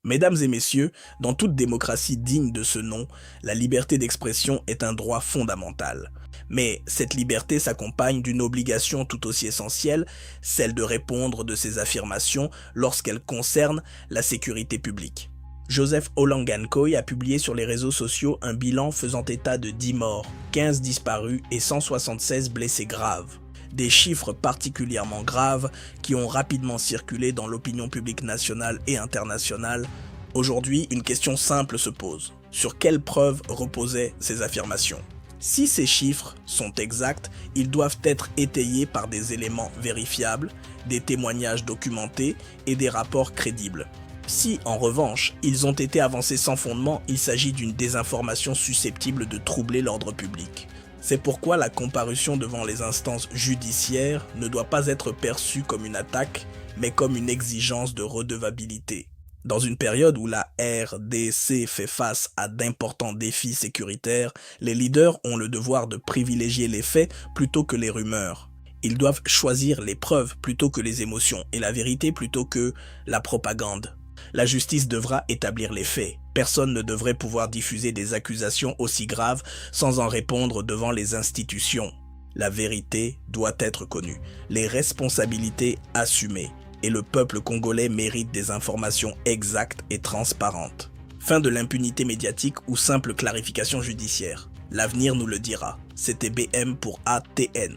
Mesdames et messieurs, dans toute démocratie digne de ce nom, la liberté d'expression est un droit fondamental. Mais cette liberté s'accompagne d'une obligation tout aussi essentielle, celle de répondre de ses affirmations lorsqu'elles concernent la sécurité publique. Joseph Olangankoy a publié sur les réseaux sociaux un bilan faisant état de 10 morts, 15 disparus et 176 blessés graves. Des chiffres particulièrement graves qui ont rapidement circulé dans l'opinion publique nationale et internationale. Aujourd'hui, une question simple se pose. Sur quelles preuves reposaient ces affirmations? Si ces chiffres sont exacts, ils doivent être étayés par des éléments vérifiables, des témoignages documentés et des rapports crédibles. Si, en revanche, ils ont été avancés sans fondement, il s'agit d'une désinformation susceptible de troubler l'ordre public. C'est pourquoi la comparution devant les instances judiciaires ne doit pas être perçue comme une attaque, mais comme une exigence de redevabilité. Dans une période où la RDC fait face à d'importants défis sécuritaires, les leaders ont le devoir de privilégier les faits plutôt que les rumeurs. Ils doivent choisir les preuves plutôt que les émotions et la vérité plutôt que la propagande. La justice devra établir les faits. Personne ne devrait pouvoir diffuser des accusations aussi graves sans en répondre devant les institutions. La vérité doit être connue, les responsabilités assumées, et le peuple congolais mérite des informations exactes et transparentes. Fin de l'impunité médiatique ou simple clarification judiciaire. L'avenir nous le dira. C'était BM pour ATN.